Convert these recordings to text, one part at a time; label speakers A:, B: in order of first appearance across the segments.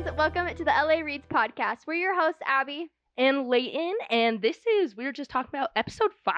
A: friends, welcome to the LA Reads podcast. We're your hosts, Abby
B: and Leighton, and we were just talking about episode 5.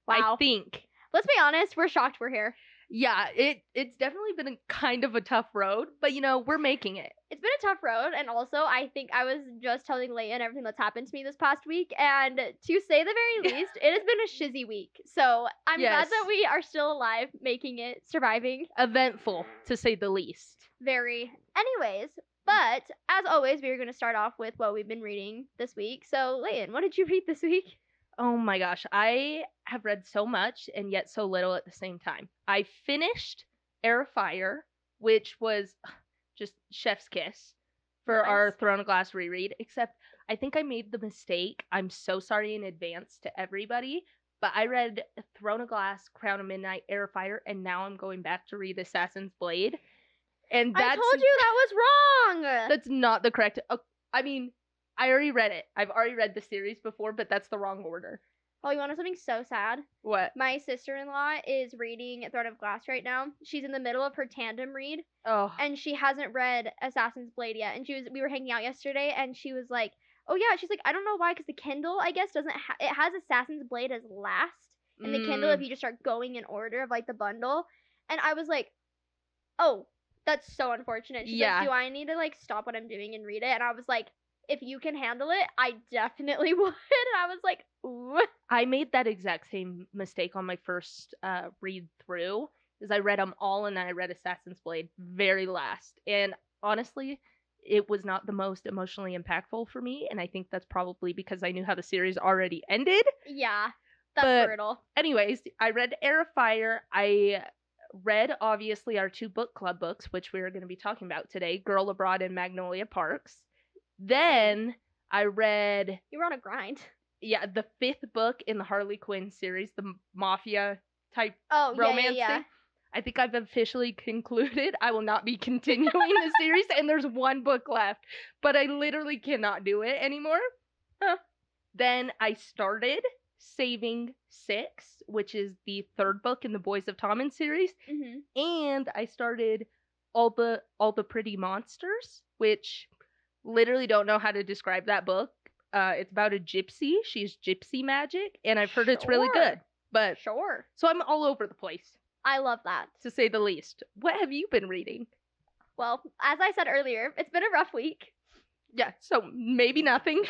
A: Wow.
B: I think.
A: Let's be honest, we're shocked we're here.
B: Yeah, it's definitely been kind of a tough road, but we're making it.
A: It's been a tough road, and also I think I was just telling Leighton everything that's happened to me this past week, and to say the very least, it has been a shizzy week. So I'm glad that we are still alive, making it, surviving.
B: Eventful, to say the least.
A: Very. Anyways, but as always, we're going to start off with what we've been reading this week. So Leighton, what did you read this week?
B: Oh my gosh, I have read so much and yet so little at the same time. I finished Air of Fire, which was just chef's kiss for our Throne of Glass reread, except I think I made the mistake. I'm so sorry in advance to everybody, but I read Throne of Glass, Crown of Midnight, Air of Fire, and now I'm going back to read Assassin's Blade. And
A: I told you that was wrong!
B: That's not the correct... I already read it. I've already read the series before, but that's the wrong order.
A: Oh, you want to know something so sad?
B: What?
A: My sister-in-law is reading Throne of Glass right now. She's in the middle of her tandem read.
B: Oh.
A: And she hasn't read Assassin's Blade yet. And we were hanging out yesterday, and she was like, oh yeah, she's like, I don't know why, because the Kindle, I guess, it has Assassin's Blade as last. And the Kindle, if you just start going in order of, like, the bundle. And I was like, oh, that's so unfortunate. She's like, do I need to, like, stop what I'm doing and read it? And I was like, if you can handle it, I definitely would. And I was like, ooh.
B: I made that exact same mistake on my first read through, is I read them all and then I read Assassin's Blade very last. And honestly, it was not the most emotionally impactful for me, and I think that's probably because I knew how the series already ended.
A: Yeah, that's brutal.
B: Anyways, I read Air of Fire. I read, obviously, our 2 book club books, which we are going to be talking about today, Girl Abroad and Magnolia Parks. Then I read...
A: You were on a grind.
B: Yeah, the 5th book in the Harley Quinn series, the mafia-type romance thing. I think I've officially concluded I will not be continuing the series, and there's 1 book left. But I literally cannot do it anymore. Then I started Saving 6, which is the 3rd book in the Boys of Tommen series.
A: Mm-hmm.
B: And I started All the Pretty Monsters, which... literally don't know how to describe that book. It's about a gypsy. She's gypsy magic, and I've heard it's really good. But
A: sure.
B: So I'm all over the place.
A: I love that,
B: to say the least. What have you been reading?
A: Well, as I said earlier, it's been a rough week.
B: Yeah, so maybe nothing.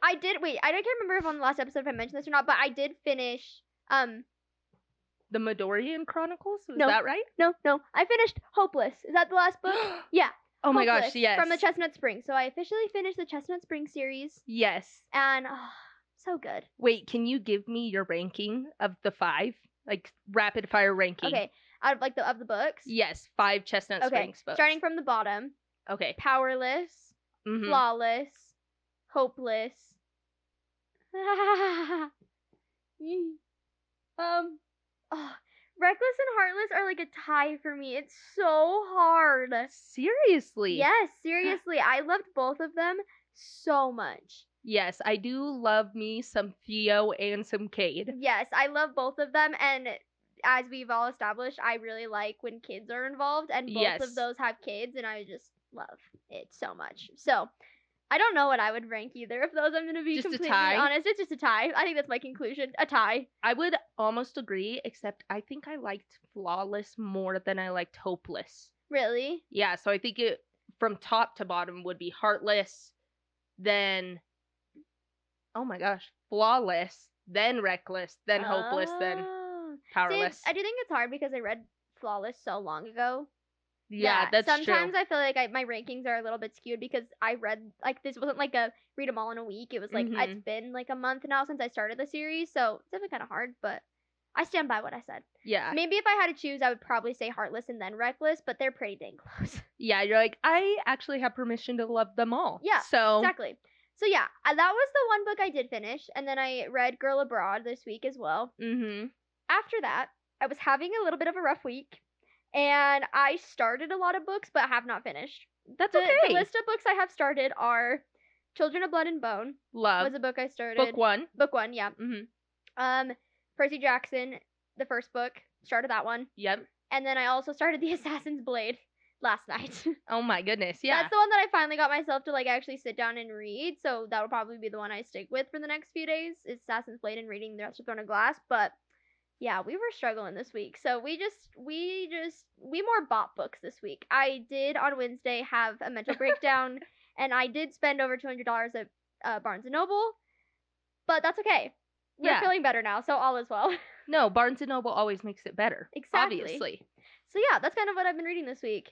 A: I can't remember if on the last episode if I mentioned this or not, but I did finish
B: the Midorian Chronicles. Is that right?
A: No. I finished Hopeless. Is that the last book? Yeah.
B: Oh my gosh, yes.
A: From the Chestnut Spring. So I officially finished the Chestnut Spring series.
B: Yes.
A: And so good.
B: Wait, can you give me your ranking of the 5? Like, rapid fire ranking.
A: Okay. Out of of the books?
B: Yes, 5 Chestnut Springs books.
A: Starting from the bottom.
B: Okay.
A: Powerless. Mm-hmm. Flawless. Hopeless. Reckless and Heartless are like a tie for me. It's so hard.
B: Seriously?
A: Yes, seriously. I loved both of them so much.
B: Yes, I do love me some Theo and some Cade.
A: Yes, I love both of them, and as we've all established, I really like when kids are involved, and both of those have kids, and I just love it so much. So, I don't know what I would rank either of those. I'm going to be completely honest. It's just a tie. I think that's my conclusion. A tie.
B: I would almost agree, except I think I liked Flawless more than I liked Hopeless.
A: Really?
B: Yeah, so I think it, from top to bottom, would be Heartless, then, oh my gosh, Flawless, then Reckless, then Hopeless, then Powerless.
A: See, I do think it's hard because I read Flawless so long ago.
B: Yeah, that's true.
A: Sometimes I feel like my rankings are a little bit skewed because I read, this wasn't like a read them all in a week. It was like, it's been like a month now since I started the series, so it's definitely kind of hard, but I stand by what I said.
B: Yeah.
A: Maybe if I had to choose, I would probably say Heartless and then Reckless, but they're pretty dang close.
B: Yeah, you're like, I actually have permission to love them all.
A: Yeah,
B: so
A: exactly. So yeah, that was the one book I did finish, and then I read Girl Abroad this week as well.
B: Mm-hmm.
A: After that, I was having a little bit of a rough week. And I started a lot of books, but have not finished.
B: That's okay.
A: The list of books I have started are Children of Blood and Bone.
B: Love.
A: Was a book I started.
B: Book 1.
A: Book 1, yeah.
B: Mm-hmm.
A: Percy Jackson, the first book. Started that one.
B: Yep.
A: And then I also started The Assassin's Blade. last night.
B: Oh my goodness, yeah.
A: That's the one that I finally got myself to like actually sit down and read. So that would probably be the one I stick with for the next few days. Is Assassin's Blade and reading The Rest of Throne of Glass. But yeah, we were struggling this week. So we more bought books this week. I did on Wednesday have a mental breakdown, and I did spend over $200 at Barnes and Noble. But that's okay. We're feeling better now, so all is well.
B: No, Barnes and Noble always makes it better.
A: Exactly.
B: Obviously.
A: So yeah, that's kind of what I've been reading this week.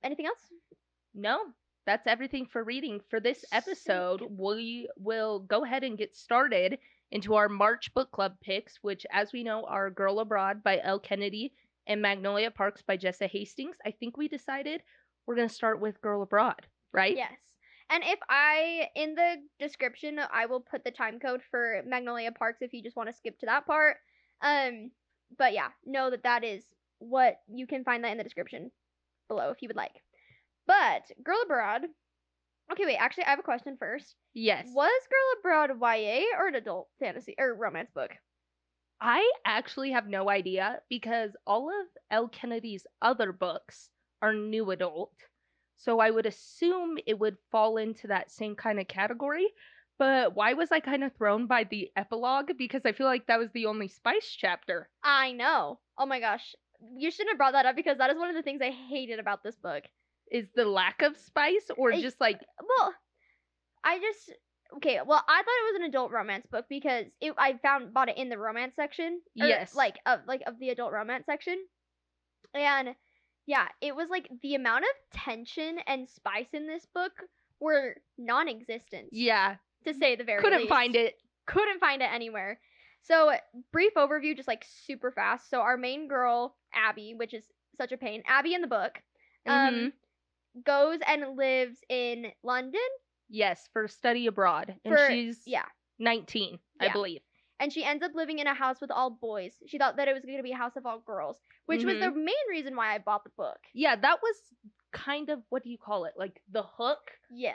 A: Anything else?
B: No, that's everything for reading for this episode. We will go ahead and get started into our March book club picks, which, as we know, are Girl Abroad by Elle Kennedy and Magnolia Parks by Jessa Hastings. I think we decided we're going to start with Girl Abroad, right?
A: Yes. And in the description, I will put the time code for Magnolia Parks if you just want to skip to that part. But yeah, know that is what you can find that in the description below if you would like. But Girl Abroad. Okay, wait. Actually, I have a question first.
B: Yes.
A: Was Girl Abroad YA or an adult fantasy or romance book?
B: I actually have no idea because all of Elle Kennedy's other books are new adult. So I would assume it would fall into that same kind of category. But why was I kind of thrown by the epilogue? Because I feel like that was the only spice chapter.
A: I know. Oh my gosh. You shouldn't have brought that up because that is one of the things I hated about this book.
B: Is the lack of spice or just like...
A: Well, I thought it was an adult romance book because I bought it in the romance section.
B: Yes.
A: Of the adult romance section. And yeah, it was like the amount of tension and spice in this book were non-existent.
B: Yeah.
A: To say the very least.
B: Couldn't find it
A: anywhere. So, brief overview, just like super fast. So, our main girl, Abby, which is such a pain. Abby in the book, goes and lives in London.
B: Yes, for study abroad. And she's 19, I believe. And
A: she ends up living in a house with all boys. She thought that it was going to be a house of all girls, which was the main reason why I bought the book.
B: Yeah, that was kind of, what do you call it? Like the hook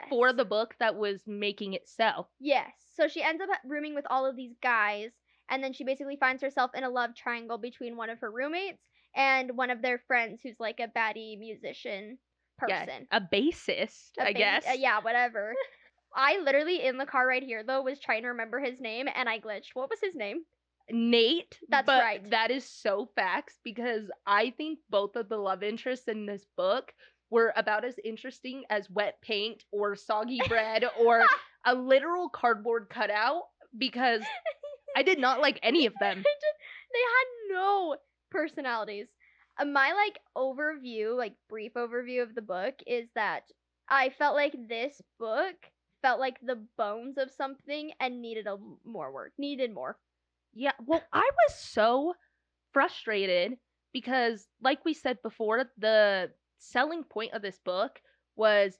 B: for the book that was making it sell.
A: Yes. So she ends up rooming with all of these guys, and then she basically finds herself in a love triangle between one of her roommates and one of their friends who's like a baddie musician person.
B: Yeah, a bassist, I guess.
A: Yeah, whatever. I literally, in the car right here, though, was trying to remember his name, and I glitched. What was his name?
B: Nate.
A: That's right.
B: That is so facts, because I think both of the love interests in this book were about as interesting as wet paint or soggy bread or a literal cardboard cutout, because I did not like any of them.
A: They had no personalities. My brief overview of the book is that I felt like this book felt like the bones of something and needed more.
B: Yeah, well, I was so frustrated because, like we said before, the selling point of this book was,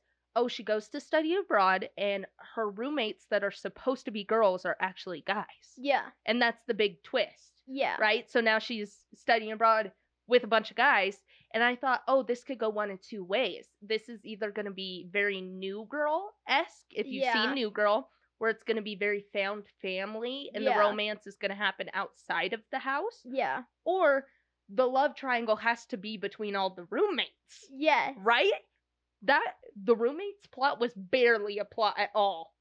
B: she goes to study abroad and her roommates that are supposed to be girls are actually guys.
A: Yeah.
B: And that's the big twist.
A: Yeah.
B: Right? So now she's studying abroad with a bunch of guys, and I thought, this could go one of two ways. This is either going to be very New Girl-esque, if you've seen New Girl, where it's going to be very found family, and the romance is going to happen outside of the house.
A: Yeah.
B: Or the love triangle has to be between all the roommates.
A: Yes.
B: Right? The roommates plot was barely a plot at all.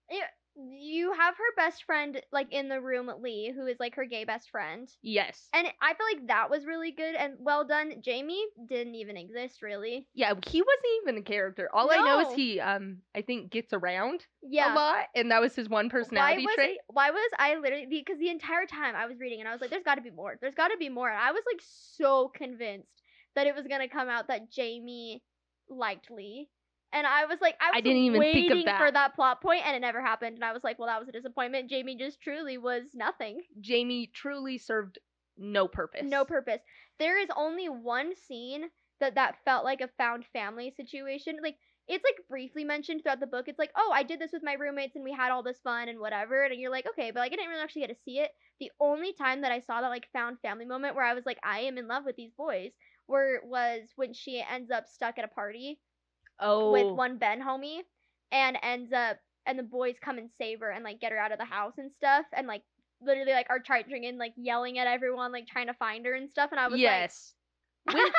A: You have her best friend, like, in the room, Lee, who is, like, her gay best friend.
B: Yes.
A: And I feel like that was really good and well done. Jamie didn't even exist, really.
B: Yeah, he wasn't even a character. All I know is he, I think, gets around a lot, and that was his one personality trait.
A: Why was I literally, because the entire time I was reading, and I was like, there's gotta be more. There's gotta be more. And I was, like, so convinced that it was gonna come out that Jamie liked Lee. And I was like, I
B: didn't even think of
A: for that plot point, and it never happened. And I was like, well, that was a disappointment. Jamie just truly was nothing.
B: Jamie truly served no purpose.
A: No purpose. There is only one scene that felt like a found family situation. Like, it's like briefly mentioned throughout the book. It's like, I did this with my roommates and we had all this fun and whatever. And you're like, okay, but like I didn't really actually get to see it. The only time that I saw that like found family moment where I was like, I am in love with these boys, was when she ends up stuck at a party. With one Ben homie, and the boys come and save her and like get her out of the house and stuff, and like literally like are charging in, like yelling at everyone, like trying to find her and stuff, and I was
B: like, which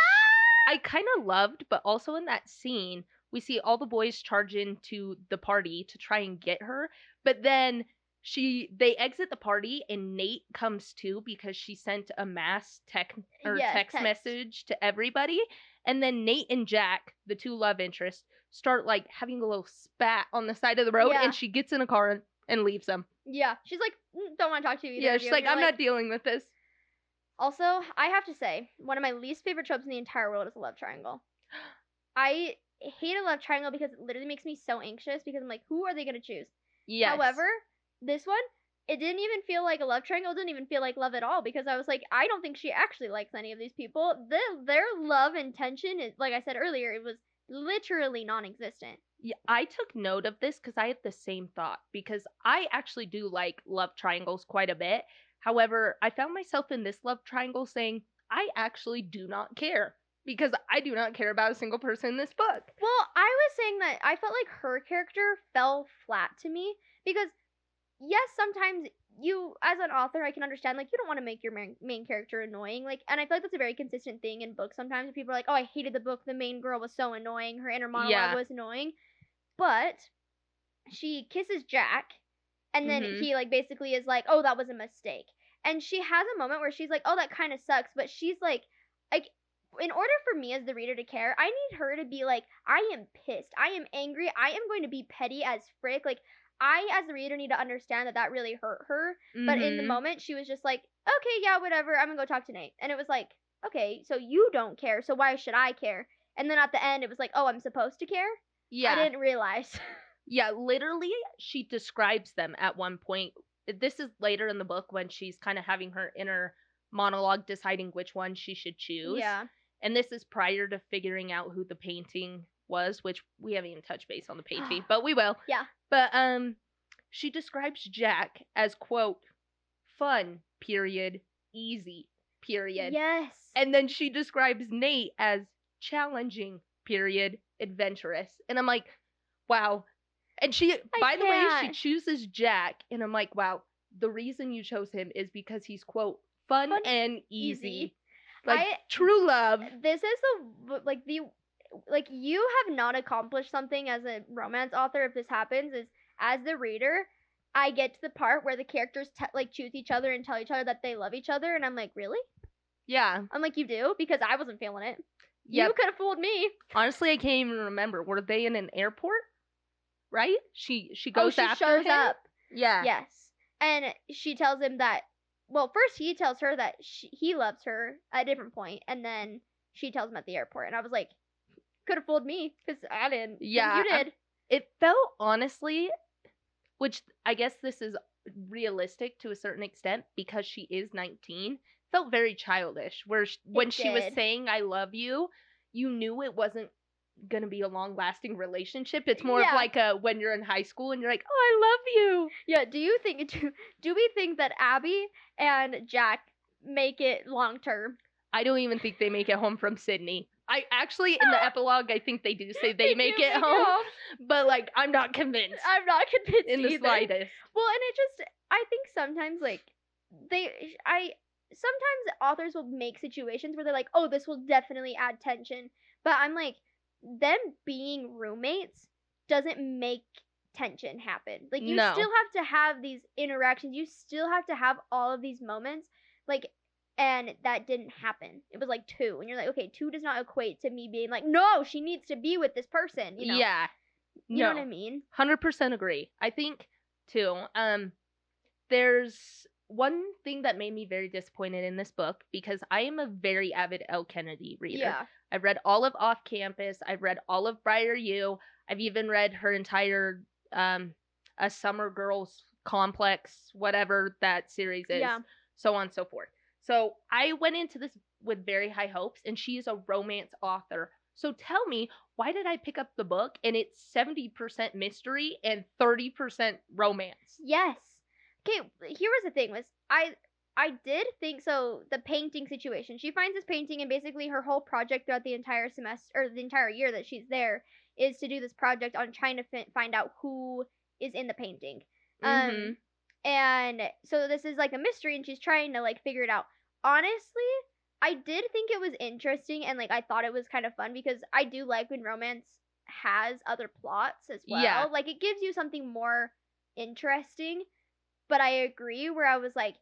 B: I kind of loved, but also in that scene, we see all the boys charge into the party to try and get her, but then they exit the party and Nate comes too because she sent a mass text message to everybody, and then Nate and Jack, the two love interests, start like having a little spat on the side of the road, and she gets in a car and leaves them.
A: Yeah, she's like, don't want to talk to you either.
B: Yeah, she's like, I'm not dealing with this.
A: Also, I have to say, one of my least favorite tropes in the entire world is a love triangle. I hate a love triangle because it literally makes me so anxious because I'm like, who are they going to choose? Yes. However, this one, it didn't even feel like a love triangle. It didn't even feel like love at all because I was like, I don't think she actually likes any of these people. Their love and tension, is, like I said earlier, it was literally non-existent.
B: Yeah, I took note of this because I had the same thought because I actually do like love triangles quite a bit. However, I found myself in this love triangle saying, I actually do not care because I do not care about a single person in this book.
A: Well, I was saying that I felt like her character fell flat to me because, yes, sometimes you, as an author, I can understand, like, you don't want to make your main character annoying, like, and I feel like that's a very consistent thing in books sometimes. People are like, oh, I hated the book, the main girl was so annoying, her inner monologue was annoying, but she kisses Jack, and then he, like, basically is like, oh, that was a mistake, and she has a moment where she's like, oh, that kind of sucks, but she's like, in order for me as the reader to care, I need her to be like, I am pissed, I am angry, I am going to be petty as frick, like, I, as the reader, need to understand that that really hurt her, but in the moment, she was just like, okay, yeah, whatever, I'm gonna go talk to Nate, and it was like, okay, so you don't care, so why should I care? And then at the end, it was like, oh, I'm supposed to care? Yeah. I didn't realize.
B: Yeah, literally, she describes them at one point. This is later in the book when she's kind of having her inner monologue deciding which one she should choose. Yeah. And this is prior to figuring out who the painting was, which we haven't even touched base on the painting, but we will. Yeah. But she describes Jack as, quote, fun, period, easy, period. Yes. And then she describes Nate as challenging, period, adventurous. And I'm like, wow. And by the way, she chooses Jack, and I'm like, wow, the reason you chose him is because he's, quote, fun and easy. Like, true love.
A: This is like, you have not accomplished something as a romance author if this happens, is, as the reader, I get to the part where the characters, choose each other and tell each other that they love each other, and I'm like, really? Yeah. I'm like, you do? Because I wasn't feeling it. Yep. You could have fooled me.
B: Honestly, I can't even remember. Were they in an airport? Right? She goes after him? Shows up. Yeah.
A: Yes. And she tells him that, well, first he tells her that he loves her at a different point, and then she tells him at the airport. And I was like, could have fooled me, because I didn't. Yeah. You did.
B: It felt, honestly, which I guess this is realistic to a certain extent, because she is 19, felt very childish, where when she was saying, I love you, you knew it wasn't gonna be a long-lasting relationship. It's more of like when you're in high school and you're like, oh, I love you.
A: Yeah, do we think that Abby and Jack make it long-term?
B: I don't even think they make it home from Sydney. I actually, in the epilogue, I think they do say they make it home, but, like, I'm not convinced.
A: I'm not convinced
B: in the slightest.
A: Well, and it just, I think sometimes, like, sometimes authors will make situations where they're like, oh, this will definitely add tension, but I'm like, them being roommates doesn't make tension happen. Like, you still have to have these interactions. You still have to have all of these moments. Like, and that didn't happen. It was like 2. And you're like, okay, 2 does not equate to me being like, no, she needs to be with this person. You know? Yeah. You know what I mean?
B: 100% agree. I think, too, there's one thing that made me very disappointed in this book, because I am a very avid Elle Kennedy reader. Yeah. I've read all of Off Campus. I've read all of Briar U. I've even read her entire A Summer Girls Complex, whatever that series is, so on and so forth. So I went into this with very high hopes, and she is a romance author. So tell me, why did I pick up the book and it's 70% mystery and 30% romance?
A: Yes. Okay, here was the thing, was I did think, so the painting situation, she finds this painting, and basically her whole project throughout the entire semester, or the entire year that she's there, is to do this project on trying to find out who is in the painting. And so this is like a mystery, and she's trying to, like, figure it out. Honestly, I did think it was interesting, and like I thought it was kind of fun because I do like when romance has other plots as well.
B: Yeah.
A: Like it gives you something more interesting. But I agree where I was like,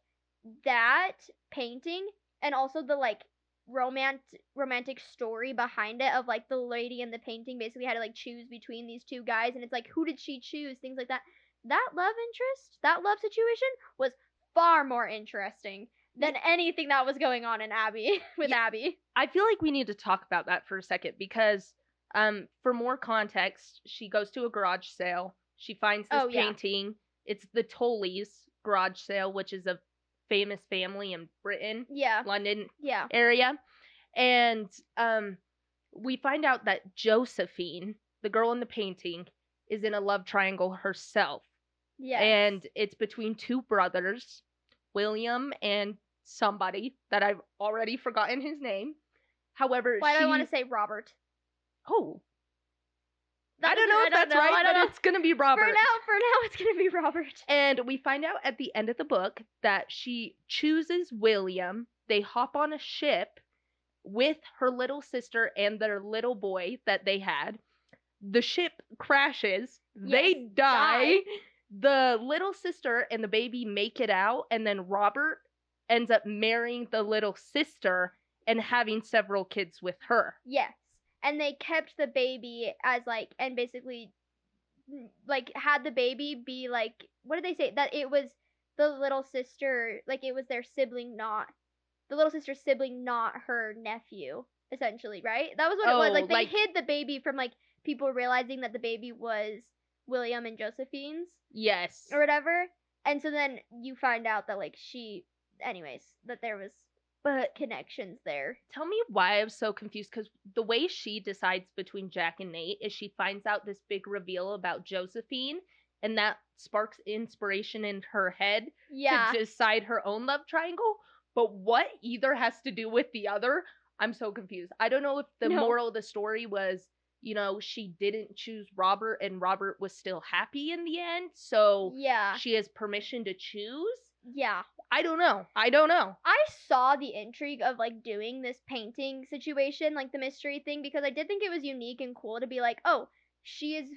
A: that painting and also the like romantic story behind it of like the lady in the painting basically had to like choose between these two guys, and it's like, who did she choose, things like that. That love interest, that love situation was far more interesting than anything that was going on in Abi with Abi.
B: I feel like we need to talk about that for a second because for more context, she goes to a garage sale. She finds this painting. It's the Tolleys garage sale, which is a famous family in Britain, London area. And we find out that Josephine, the girl in the painting, is in a love triangle herself.
A: Yes.
B: And it's between two brothers, William and somebody that I've already forgotten his name. However,
A: why do I want to say Robert?
B: Oh. I don't know if that's right, but it's going to be Robert.
A: For now, it's going to be Robert.
B: And we find out at the end of the book that she chooses William. They hop on a ship with her little sister and their little boy that they had. The ship crashes. Yes, they die. The little sister and the baby make it out, and then Robert ends up marrying the little sister and having several kids with her.
A: Yes. And they kept the baby as like, and basically like had the baby be like, what did they say? That it was the little sister, like it was their sibling, not the little sister's sibling, not her nephew, essentially, right? That was what it was. Like they hid the baby from like people realizing that the baby was William and Josephine's.
B: Yes.
A: Or whatever. And so then you find out that like that there was connections there.
B: Tell me why I was so confused, because the way she decides between Jack and Nate is she finds out this big reveal about Josephine, and that sparks inspiration in her head to decide her own love triangle. But what either has to do with the other, I'm so confused. I don't know if the moral of the story was, she didn't choose Robert and Robert was still happy in the end, so she has permission to choose.
A: Yeah.
B: I don't know. I
A: saw the intrigue of like doing this painting situation, like the mystery thing, because I did think it was unique and cool to be like, oh, she is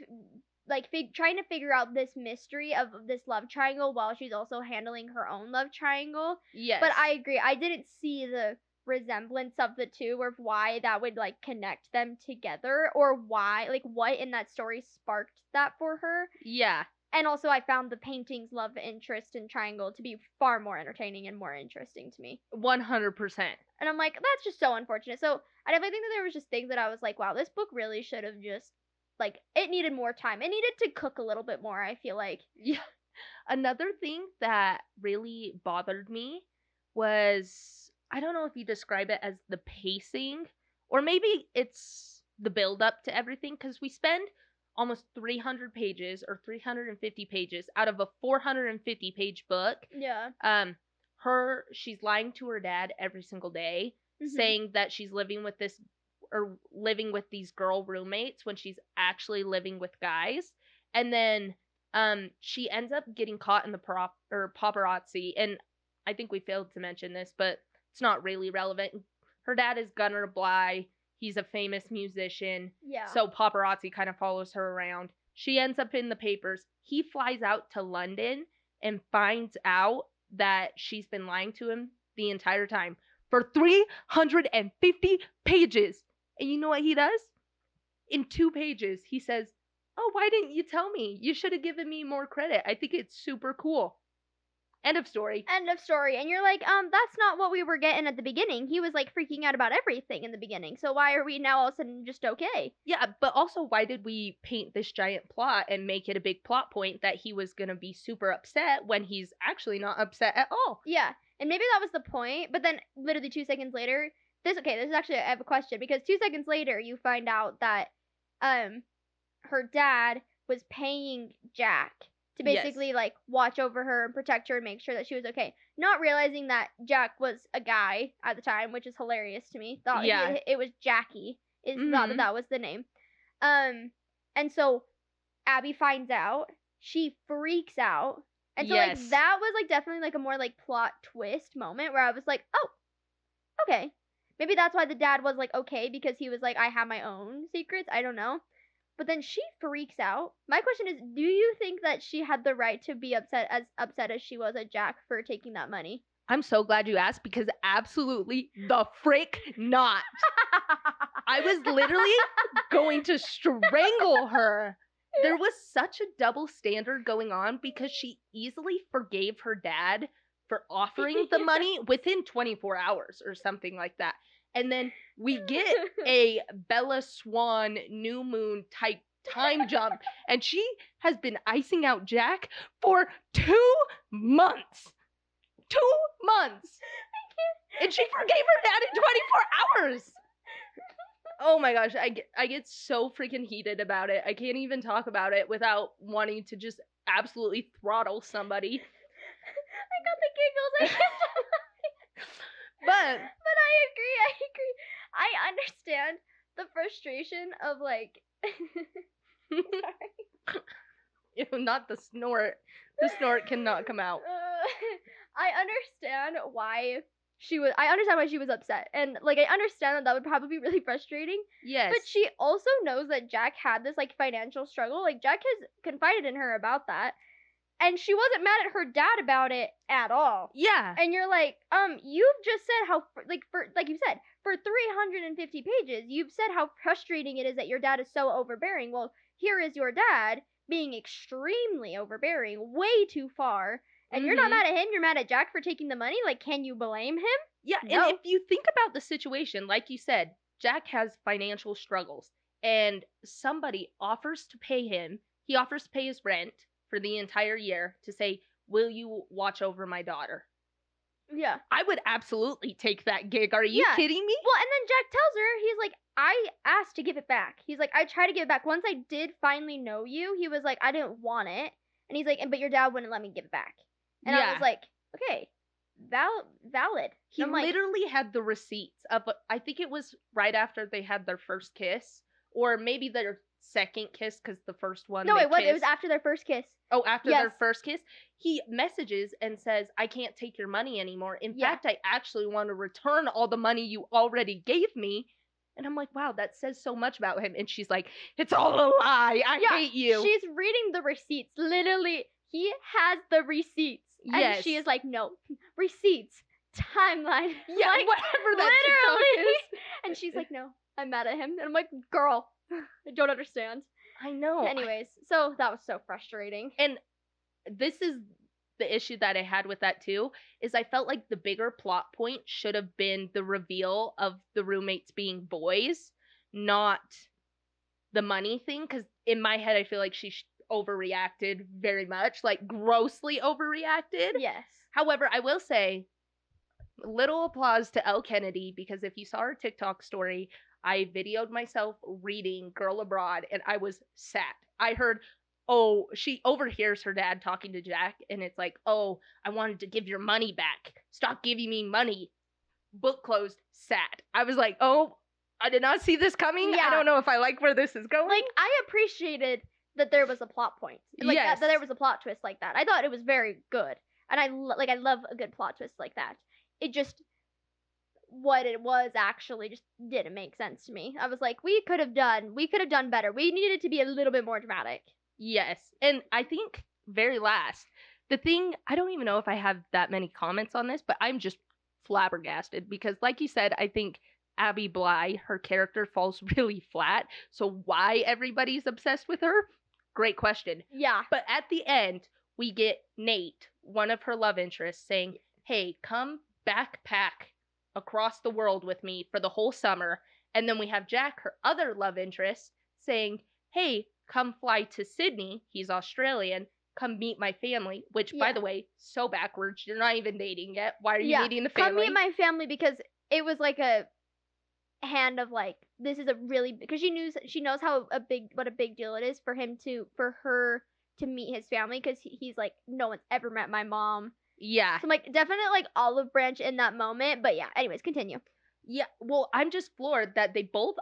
A: like trying to figure out this mystery of this love triangle while she's also handling her own love triangle.
B: Yes.
A: But I agree. I didn't see the resemblance of the two, or why that would like connect them together, or why, like, what in that story sparked that for her.
B: Yeah.
A: And also I found the painting's love interest and triangle to be far more entertaining and more interesting to me.
B: 100%.
A: And I'm like, that's just so unfortunate. So I definitely think that there was just things that I was like, wow, this book really should have just, like, it needed more time. It needed to cook a little bit more, I feel like.
B: Yeah. Another thing that really bothered me was, I don't know if you describe it as the pacing, or maybe it's the build up to everything, because we spend almost 300 pages or 350 pages out of a 450 page book.
A: Yeah.
B: She's lying to her dad every single day, saying that she's living with these girl roommates when she's actually living with guys. And then she ends up getting caught in the paparazzi, and I think we failed to mention this, but it's not really relevant. Her dad is Gunnar Bly. He's a famous musician.
A: Yeah.
B: So paparazzi kind of follows her around. She ends up in the papers. He flies out to London and finds out that she's been lying to him the entire time for 350 pages. And you know what he does? In 2 pages, he says, oh, why didn't you tell me? You should have given me more credit. I think it's super cool. End of story.
A: End of story. And you're like, that's not what we were getting at the beginning. He was like freaking out about everything in the beginning. So why are we now all of a sudden just okay?
B: Yeah, but also why did we paint this giant plot and make it a big plot point that he was going to be super upset when he's actually not upset at all?
A: Yeah. And maybe that was the point, but then literally 2 seconds later, this is actually, I have a question, because 2 seconds later you find out that her dad was paying Jack to basically like watch over her and protect her and make sure that she was okay. Not realizing that Jack was a guy at the time, which is hilarious to me. Thought it was Jackie. Thought that was the name. And so Abby finds out. She freaks out. And so like that was like definitely like a more like plot twist moment where I was like, oh, okay. maybe that's why the dad was like okay, because he was like, I have my own secrets. I don't know. But then she freaks out. My question is, do you think that she had the right to be upset as she was at Jack for taking that money?
B: I'm so glad you asked, because absolutely the frick not. I was literally going to strangle her. There was such a double standard going on, because she easily forgave her dad for offering the money within 24 hours or something like that. And then we get a Bella Swan new moon type time jump, and she has been icing out Jack for 2 months. 2 months. And she forgave her dad in 24 hours. Oh my gosh, I get so freaking heated about it. I can't even talk about it without wanting to just absolutely throttle somebody.
A: I got the giggles.
B: But
A: I agree. I understand the frustration of like sorry.
B: Not the snort. The snort cannot come out.
A: I understand why she was upset, and like I understand that would probably be really frustrating.
B: Yes.
A: But she also knows that Jack had this like financial struggle. Like Jack has confided in her about that. And she wasn't mad at her dad about it at all.
B: Yeah.
A: And you're like, you've just said how, like you said, for 350 pages, you've said how frustrating it is that your dad is so overbearing. Well, here is your dad being extremely overbearing, way too far. And you're not mad at him, you're mad at Jack for taking the money? Like, can you blame him?
B: Yeah,
A: No.
B: And if you think about the situation, like you said, Jack has financial struggles. And somebody offers to pay him, he offers to pay his rent for the entire year to say, will you watch over my daughter?
A: Yeah.
B: I would absolutely take that gig. Are you kidding me?
A: Well, and then Jack tells her, he's like, I asked to give it back. He's like, I tried to give it back. Once I did finally know you, he was like, I didn't want it. And he's like, but your dad wouldn't let me give it back. And I was like, okay, valid.
B: He literally had the receipts of, I think it was right after they had their first kiss, or maybe their second kiss, because the first one.
A: No, it was after their first kiss.
B: Oh, after their first kiss, he messages and says, I can't take your money anymore. In fact, I actually want to return all the money you already gave me. And I'm like, wow, that says so much about him. And she's like, it's all a lie. I hate you.
A: She's reading the receipts. Literally, he has the receipts. And she is like, no, receipts, timeline.
B: Yeah, like, whatever that TikTok is.
A: And she's like, no, I'm mad at him. And I'm like, girl, I don't understand.
B: I know.
A: Anyways, so that was so frustrating.
B: And this is the issue that I had with that too, is I felt like the bigger plot point should have been the reveal of the roommates being boys, not the money thing. Because in my head, I feel like she overreacted very much, like grossly overreacted.
A: Yes.
B: However, I will say, little applause to Elle Kennedy, because if you saw her TikTok story, I videoed myself reading Girl Abroad, and I was sad. I heard, oh, she overhears her dad talking to Jack, and it's like, oh, I wanted to give your money back. Stop giving me money. Book closed, sad. I was like, oh, I did not see this coming. Yeah. I don't know if I like where this is going.
A: Like, I appreciated that there was a plot point. Like, that there was a plot twist like that. I thought it was very good. And I love a good plot twist like that. It just, what it was actually just didn't make sense to me. I was like, we could have done better. We needed it to be a little bit more dramatic.
B: Yes. And I think very last, the thing, I don't even know if I have that many comments on this, but I'm just flabbergasted because like you said, I think Abi Bly, her character falls really flat. So why everybody's obsessed with her? Great question.
A: Yeah.
B: But at the end, we get Nate, one of her love interests, saying, hey, come backpack across the world with me for the whole summer. And then we have Jack, her other love interest, saying, hey, come fly to Sydney. He's Australian. Come meet my family. Which, by the way, so backwards. You're not even dating yet. Why are you meeting the family?
A: Come meet my family because it was like a hand of like, this is a really, because she knows what a big deal it is for her to meet his family, because he's like, no one's ever met my mom.
B: Yeah.
A: So I'm like, definite like olive branch in that moment. But yeah, anyways, continue.
B: Yeah, well, I'm just floored that they both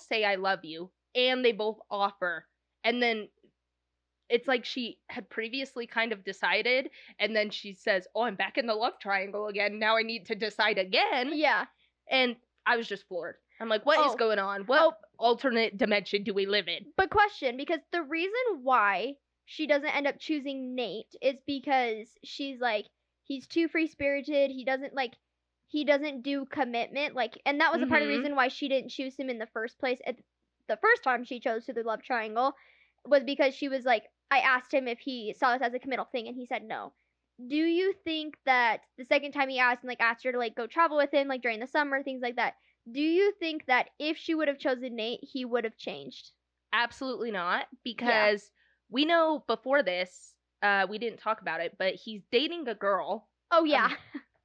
B: say I love you, and they both offer. And then it's like she had previously kind of decided, and then she says, oh, I'm back in the love triangle again. Now I need to decide again.
A: Yeah.
B: And I was just floored. I'm like, what is going on? What alternate dimension do we live in?
A: But question, because the reason why she doesn't end up choosing Nate is because she's like, he's too free-spirited, he doesn't do commitment, like, and that was a part of the reason why she didn't choose him in the first place. The first time she chose to the love triangle was because she was like, I asked him if he saw this as a committal thing, and he said no. Do you think that the second time he asked, and like asked her to like go travel with him, like during the summer, things like that, do you think that if she would have chosen Nate, he would have changed?
B: Absolutely not, because we know before this, we didn't talk about it, but he's dating a girl.
A: Oh, yeah.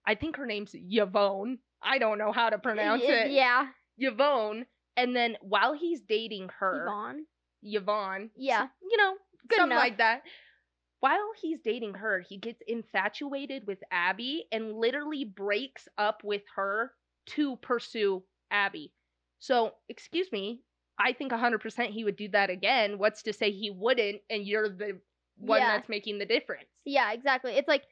B: I think her name's Yvonne. I don't know how to pronounce it.
A: Yeah.
B: Yvonne. And then while he's dating her. Yvonne.
A: Yeah.
B: You know,
A: good
B: something
A: enough.
B: like that. While he's dating her, he gets infatuated with Abi and literally breaks up with her to pursue Abi. So, excuse me, I think 100% he would do that again. What's to say he wouldn't, and you're the one that's making the difference?
A: Yeah, exactly. It's like,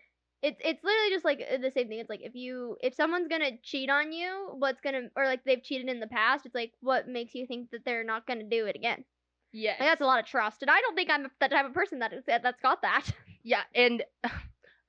A: it's literally just like the same thing. It's like, if someone's gonna cheat on you, or like they've cheated in the past, it's like, what makes you think that they're not gonna do it again?
B: Yes.
A: Like, that's a lot of trust, and I don't think I'm the type of person that's got that.
B: Yeah, and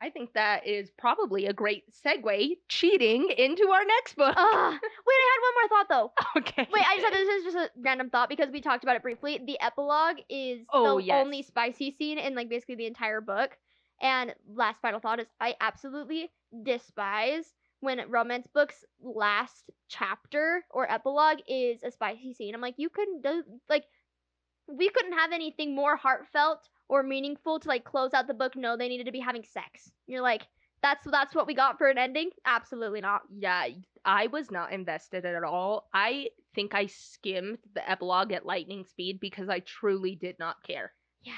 B: I think that is probably a great segue, cheating, into our next book.
A: Wait, I had one more thought, though.
B: Okay.
A: Wait, I just said this is just a random thought because we talked about it briefly. The epilogue is the only spicy scene in, like, basically the entire book. And last final thought is I absolutely despise when romance books' last chapter or epilogue is a spicy scene. I'm like, you couldn't do, like, we couldn't have anything more heartfelt or meaningful to like close out the book. No, they needed to be having sex. You're like, that's what we got for an ending? Absolutely not.
B: Yeah, I was not invested at all. I think I skimmed the epilogue at lightning speed because I truly did not care.
A: Yeah.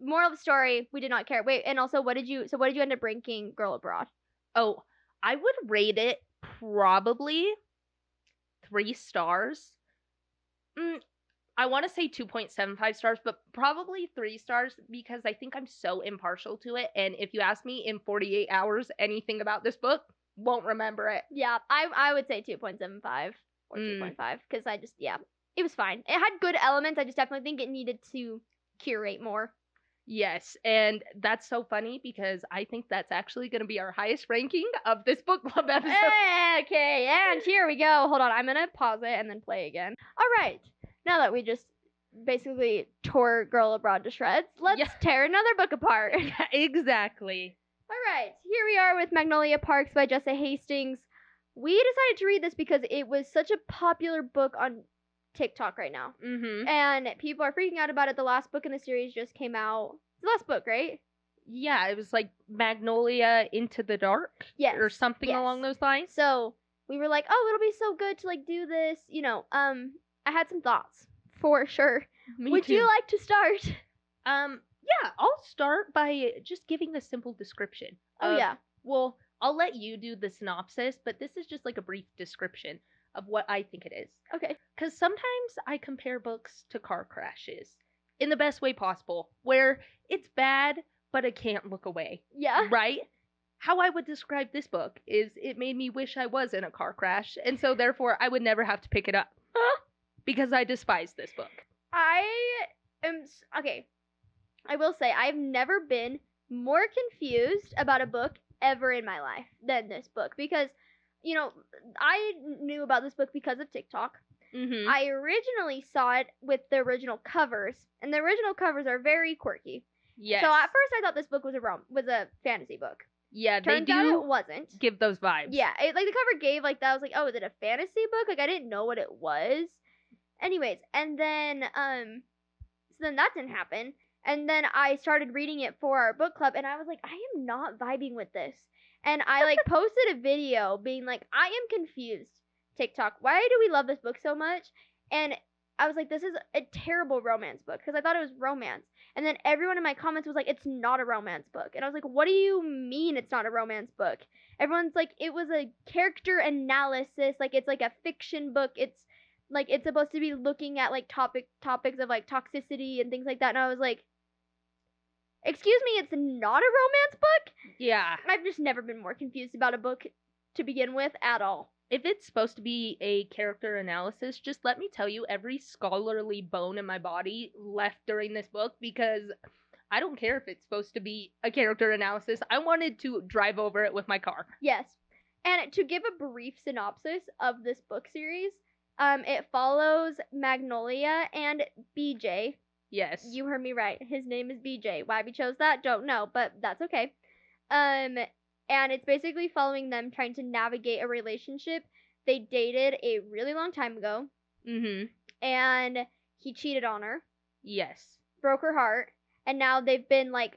A: Moral of the story, we did not care. Wait, and also what did you end up ranking Girl Abroad?
B: Oh, I would rate it probably 3 stars. I want to say 2.75 stars, but probably 3 stars because I think I'm so impartial to it. And if you ask me in 48 hours anything about this book, won't remember it.
A: Yeah, I would say 2.75 or 2.5 because it was fine. It had good elements. I just definitely think it needed to curate more.
B: Yes, and that's so funny because I think that's actually going to be our highest ranking of this book club episode.
A: Okay, and here we go. Hold on, I'm going to pause it and then play again. All right. Now that we just basically tore Girl Abroad to shreds, let's tear another book apart.
B: Yeah, exactly.
A: All right, here we are with Magnolia Parks by Jessa Hastings. We decided to read this because it was such a popular book on TikTok right now. And people are freaking out about it. The last book in the series just came out. It's the last book, right?
B: Yeah, it was like Magnolia Into the Dark?
A: Yes.
B: Or something along those lines.
A: So we were like, oh, it'll be so good to like do this. You know, I had some thoughts, for sure. Would you like to start?
B: Yeah, I'll start by just giving a simple description. Well, I'll let you do the synopsis, but this is just like a brief description of what I think it is.
A: Okay.
B: Because sometimes I compare books to car crashes in the best way possible, where it's bad, but I can't look away.
A: Yeah.
B: Right? How I would describe this book is it made me wish I was in a car crash, and so therefore I would never have to pick it up. Because I despise this book.
A: Okay. I will say, I've never been more confused about a book ever in my life than this book. Because, you know, I knew about this book because of TikTok. I originally saw it with the original covers, and the original covers are very quirky.
B: Yes.
A: So at first I thought this book was a fantasy book.
B: Yeah,
A: Turns out it wasn't.
B: Give those vibes.
A: Yeah, like the cover gave like that. I was like, oh, is it a fantasy book? Like I didn't know what it was. Anyways, and then so then that didn't happen. And then I started reading it for our book club, and I was like, I am not vibing with this. And I like posted a video being like, I am confused. TikTok, why do we love this book so much? And I was like, this is a terrible romance book because I thought it was romance. And then everyone in my comments was like, it's not a romance book. And I was like, what do you mean it's not a romance book? Everyone's like, it was a character analysis. Like, it's like a fiction book. It's like, it's supposed to be looking at like topics of like toxicity and things like that. And I was like, excuse me, it's not a romance book?
B: Yeah.
A: I've just never been more confused about a book to begin with at all.
B: if it's supposed to be a character analysis, just let me tell you every scholarly bone in my body left during this book, because I don't care if it's supposed to be a character analysis. I wanted to drive over it with my car.
A: Yes. And to give a brief synopsis of this book series, it follows Magnolia and BJ.
B: Yes.
A: You heard me right. His name is BJ. Why we chose that, don't know, but that's okay. And it's basically following them trying to navigate a relationship. They dated a really long time ago.
B: Mm-hmm.
A: And he cheated on her.
B: Yes.
A: Broke her heart. And now they've been, like,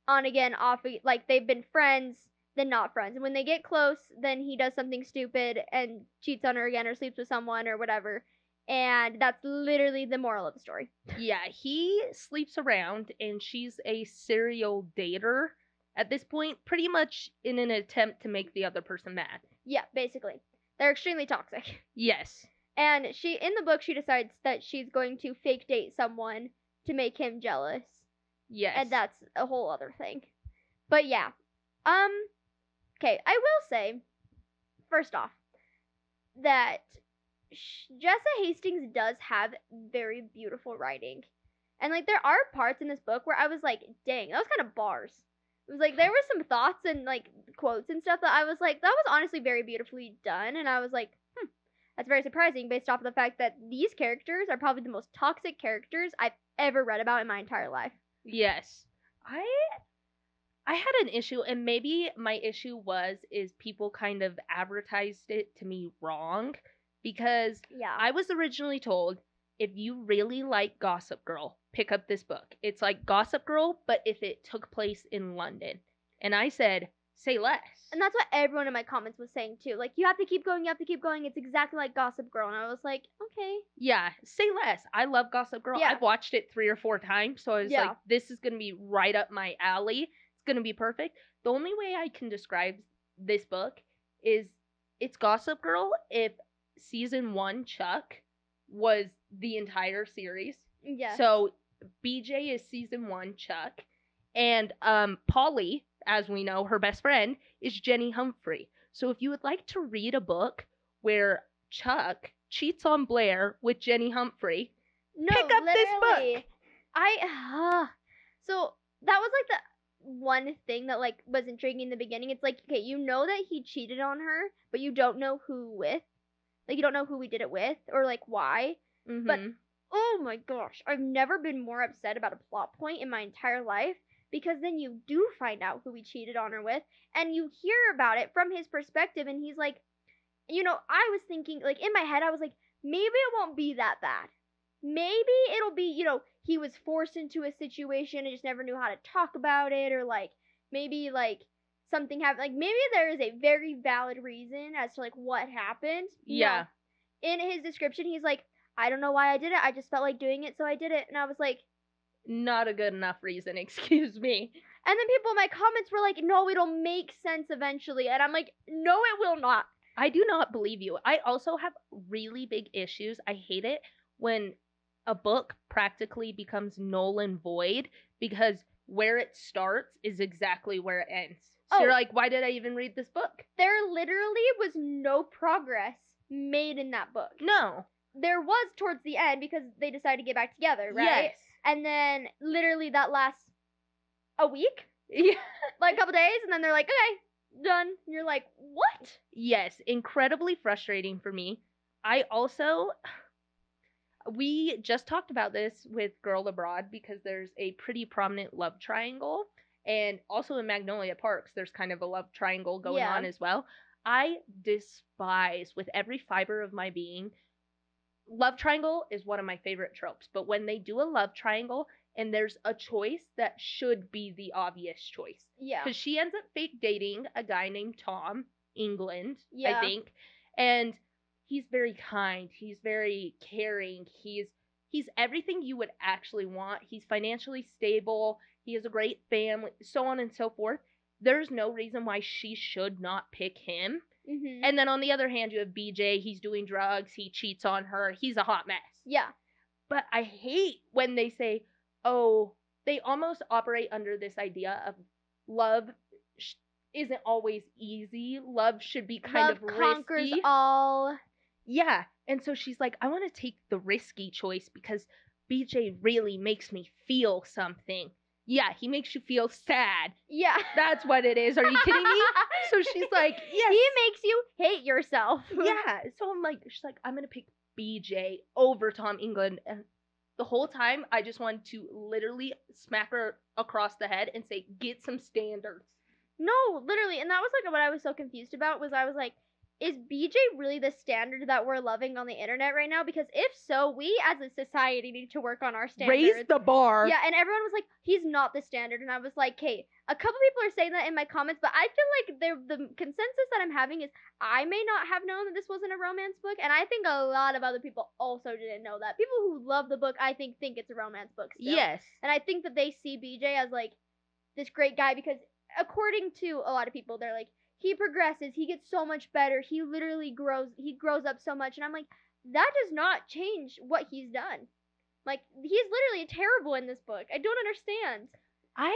A: on again, off, like, they've been friends, then not friends. And when they get close, then he does something stupid and cheats on her again or sleeps with someone or whatever. And that's literally the moral of the story.
B: Yeah, he sleeps around, and she's a serial dater at this point, pretty much in an attempt to make the other person mad.
A: Yeah, basically. They're extremely toxic.
B: Yes.
A: And in the book, she decides that she's going to fake date someone to make him jealous.
B: Yes.
A: And that's a whole other thing. But yeah. Okay, I will say, first off, that Jessa Hastings does have very beautiful writing. And, like, there are parts in this book where I was like, dang, that was kind of bars. It was like, there were some thoughts and, like, quotes and stuff that I was like, that was honestly very beautifully done. And I was like, that's very surprising based off of the fact that these characters are probably the most toxic characters I've ever read about in my entire life.
B: Yes. I had an issue, and maybe my issue is people kind of advertised it to me wrong, because I was originally told, if you really like Gossip Girl, pick up this book. It's like Gossip Girl, but if it took place in London. And I said, say less.
A: And that's what everyone in my comments was saying too. Like, you have to keep going, it's exactly like Gossip Girl. And I was like, okay.
B: Yeah, say less. I love Gossip Girl. Yeah. I've watched it 3 or 4 times, so I was like, this is going to be right up my alley. It's going to be perfect. The only way I can describe this book is it's Gossip Girl if season 1 Chuck was the entire series.
A: Yeah.
B: So BJ is season 1 Chuck, and Polly, as we know, her best friend, is Jenny Humphrey. So if you would like to read a book where Chuck cheats on Blair with Jenny Humphrey, pick up this book.
A: So that was like the one thing that, like, was intriguing in the beginning. It's like, okay, you know that he cheated on her, but you don't know who with. Like, you don't know who he did it with or, like, why.
B: Mm-hmm.
A: But oh my gosh, I've never been more upset about a plot point in my entire life, because then you do find out who he cheated on her with, and you hear about it from his perspective, and he's like, you know, I was thinking, like, in my head, I was like, maybe it won't be that bad. Maybe it'll be, you know, he was forced into a situation and just never knew how to talk about it, or, like, maybe, like, something happened. Like, maybe there is a very valid reason as to, like, what happened.
B: Yeah.
A: No. In his description, he's like, I don't know why I did it. I just felt like doing it, so I did it. And I was like,
B: not a good enough reason, excuse me.
A: And then people in my comments were like, no, it'll make sense eventually. And I'm like, no, it will not.
B: I do not believe you. I also have really big issues. I hate it when a book practically becomes null and void, because where it starts is exactly where it ends. So you're like, why did I even read this book?
A: There literally was no progress made in that book.
B: No.
A: There was towards the end, because they decided to get back together, right?
B: Yes.
A: And then literally that lasts a week?
B: Yeah.
A: Like a couple days, and then they're like, okay, done. And you're like, what?
B: Yes, incredibly frustrating for me. We just talked about this with Girl Abroad, because there's a pretty prominent love triangle. And also in Magnolia Parks, there's kind of a love triangle going on as well. I despise, with every fiber of my being, love triangle is one of my favorite tropes. But when they do a love triangle and there's a choice that should be the obvious choice.
A: Yeah.
B: Because she ends up fake dating a guy named Tom England, I think. And he's very kind. He's very caring. He's everything you would actually want. He's financially stable. He has a great family, so on and so forth. There's no reason why she should not pick him.
A: Mm-hmm.
B: And then on the other hand, you have BJ. He's doing drugs. He cheats on her. He's a hot mess.
A: Yeah.
B: But I hate when they say, oh, they almost operate under this idea of love isn't always easy. Love should be kind of risky.
A: Love conquers all.
B: Yeah. And so she's like, I want to take the risky choice because BJ really makes me feel something. Yeah, he makes you feel sad.
A: Yeah.
B: That's what it is. Are you kidding me? So she's like, yes.
A: He makes you hate yourself.
B: Yeah. So she's like, I'm going to pick BJ over Tom England. And the whole time, I just wanted to literally smack her across the head and say, get some standards.
A: No, literally. And that was like what I was so confused about was I was like, is BJ really the standard that we're loving on the internet right now? Because if so, we as a society need to work on our standards.
B: Raise the bar.
A: Yeah, and everyone was like, he's not the standard. And I was like, okay, a couple people are saying that in my comments, but I feel like the consensus that I'm having is I may not have known that this wasn't a romance book. And I think a lot of other people also didn't know that. People who love the book, I think it's a romance book still.
B: Yes.
A: And I think that they see BJ as like this great guy because according to a lot of people, they're like, he progresses, he gets so much better, he literally grows up so much, and I'm like, that does not change what he's done. Like, he's literally terrible in this book. I don't understand.
B: I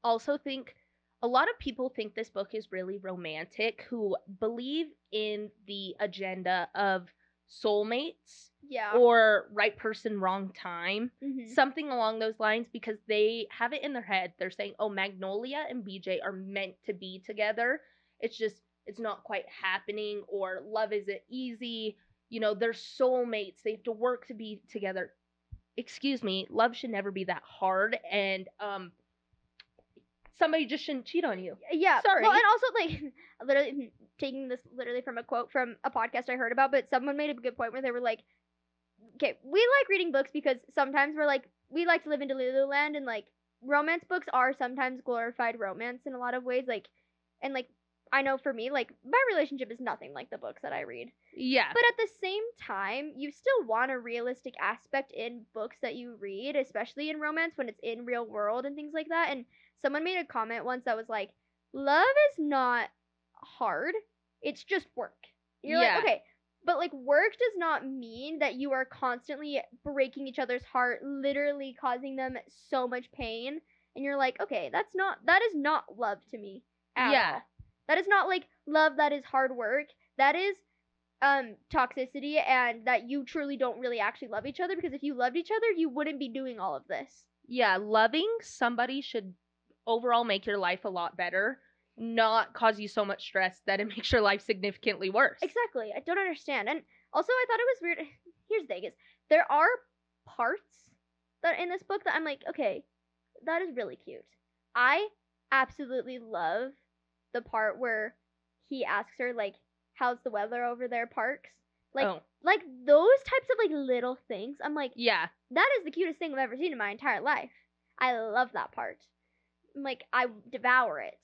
B: also think a lot of people think this book is really romantic who believe in the agenda of soulmates.
A: Yeah.
B: Or right person, wrong time.
A: Mm-hmm.
B: Something along those lines because they have it in their head. They're saying, oh, Magnolia and BJ are meant to be together. It's just, it's not quite happening, or love isn't easy. You know, they're soulmates. They have to work to be together. Excuse me, love should never be that hard, and somebody just shouldn't cheat on you.
A: Yeah.
B: Sorry.
A: Well, and also, like, literally taking this literally from a quote from a podcast I heard about, but someone made a good point where they were like, okay, we like reading books because sometimes we're like, we like to live in Delulu land, and like, romance books are sometimes glorified romance in a lot of ways, like, and like, I know for me, like, my relationship is nothing like the books that I read.
B: Yeah.
A: But at the same time, you still want a realistic aspect in books that you read, especially in romance when it's in real world and things like that. And someone made a comment once that was like, love is not hard. It's just work. You're like, okay, but like work does not mean that you are constantly breaking each other's heart, literally causing them so much pain. And you're like, okay, that is not love to me at all. That is not like love that is hard work. That is toxicity, and that you truly don't really actually love each other, because if you loved each other, you wouldn't be doing all of this. Yeah, loving somebody should overall make your life a lot better, not cause you so much stress that it makes your life significantly worse. Exactly. I don't understand. And also, I thought it was weird. Here's the thing is, there are parts that in this book that I'm like, okay, that is really cute. I absolutely love the part where he asks her, like, how's the weather over there, Parks? Like, like those types of, like, little things. I'm like, yeah, that is the cutest thing I've ever seen in my entire life. I love that part. Like, I devour it.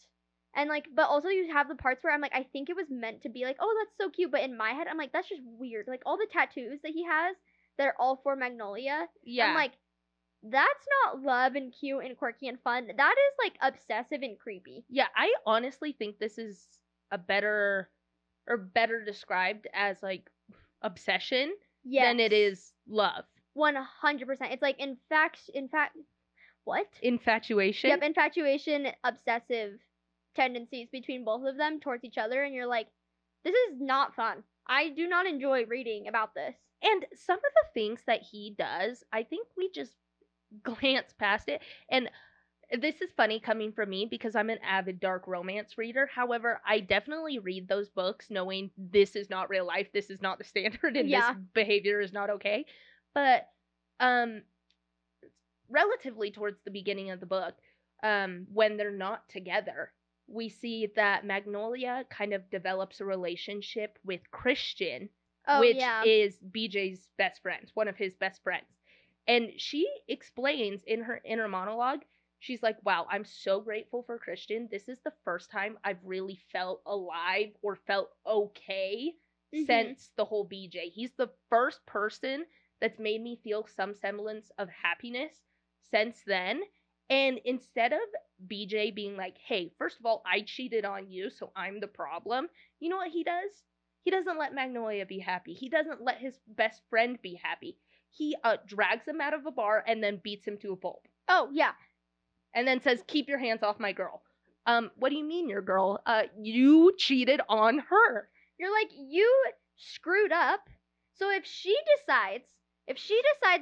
A: And, like, but also you have the parts where I'm like, I think it was meant to be like, oh, that's so cute. But in my head, I'm like, that's just weird. Like, all the tattoos that he has that are all for Magnolia. Yeah. I'm like, that's not love and cute and quirky and fun. That is, like, obsessive and creepy. Yeah, I honestly think this is a better described as, like, obsession than it is love. 100%. It's like, in fact, what? Infatuation? Yep, infatuation, obsessive tendencies between both of them towards each other, and you're like, this is not fun. I do not enjoy reading about this. And some of the things that he does, I think we just glance past it. And this is funny coming from me because I'm an avid dark romance reader. However, I definitely read those books knowing this is not real life, this is not the standard, and this behavior is not okay. But relatively towards the beginning of the book, when they're not together, we see that Magnolia kind of develops a relationship with Christian, which is BJ's best friend, one of his best friends. And she explains in her inner monologue, she's like, wow, I'm so grateful for Christian. This is the first time I've really felt alive or felt okay since the whole BJ. He's the first person that's made me feel some semblance of happiness since then. And instead of BJ being like, hey, first of all, I cheated on you, so I'm the problem, you know what he does? He doesn't let Magnolia be happy. He doesn't let his best friend be happy. He drags him out of a bar and then beats him to a pulp. Oh, yeah. And then says, keep your hands off my girl.
B: What do you mean, your girl? You cheated on her.
A: You're like, you screwed up. So if she decides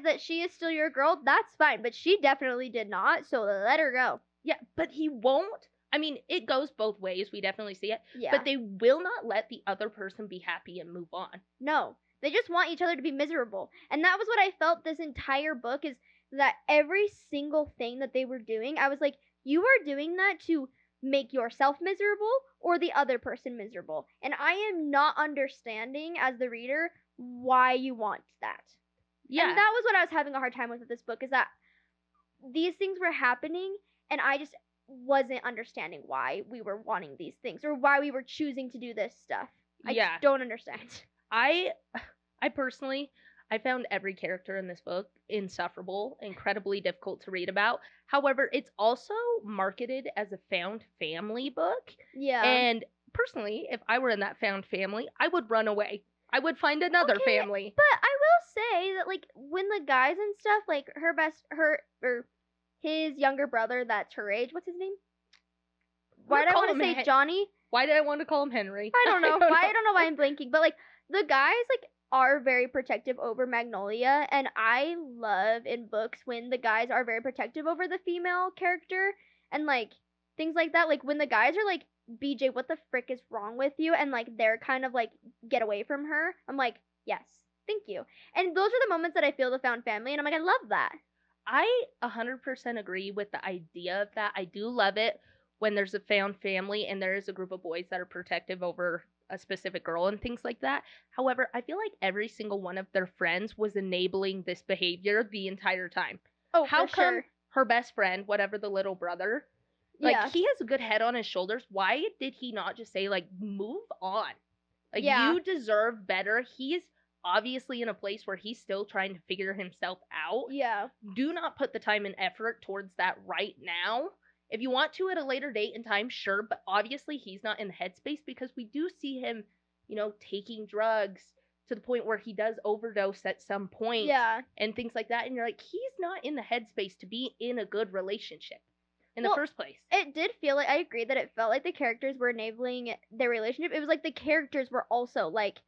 A: that she is still your girl, that's fine. But she definitely did not, so let her go.
B: Yeah, but he won't. I mean, it goes both ways. We definitely see it.
A: Yeah.
B: But they will not let the other person be happy and move on.
A: No. They just want each other to be miserable. And that was what I felt this entire book, is that every single thing that they were doing, I was like, you are doing that to make yourself miserable or the other person miserable. And I am not understanding, as the reader, why you want that. Yeah. And that was what I was having a hard time with this book, is that these things were happening and I just wasn't understanding why we were wanting these things or why we were choosing to do this stuff. I just don't understand. I
B: personally, I found every character in this book insufferable, incredibly difficult to read about. However, it's also marketed as a found family book.
A: Yeah.
B: And personally, if I were in that found family, I would run away. I would find another family.
A: But I will say that, like, when the guys and stuff, like, his younger brother that's her age, what's his name? Why did I want to say Johnny?
B: Why did I want to call him Henry?
A: I don't know. I don't know why I'm blanking. But, like, the guys, like, are very protective over Magnolia. And I love in books when the guys are very protective over the female character. And, like, things like that. Like, when the guys are like, BJ, what the frick is wrong with you? And, like, they're kind of, like, get away from her. I'm like, yes, thank you. And those are the moments that I feel the found family. And I'm like, I love that.
B: I 100% agree with the idea of that. I do love it when there's a found family and there is a group of boys that are protective over a specific girl and things like that. However, I feel like every single one of their friends was enabling this behavior the entire time.
A: Oh,
B: how
A: for
B: come
A: sure.
B: Her best friend, whatever the little brother, like, he has a good head on his shoulders. Why did he not just say, like, move on? Like, you deserve better. He's obviously in a place where he's still trying to figure himself out.
A: Yeah.
B: Do not put the time and effort towards that right now. If you want to at a later date and time, sure, but obviously he's not in the headspace, because we do see him, you know, taking drugs to the point where he does overdose at some point.
A: Yeah.
B: And things like that. And you're like, he's not in the headspace to be in a good relationship in the first place.
A: It did feel like, I agree that it felt like the characters were enabling their relationship. It was like the characters were also, like,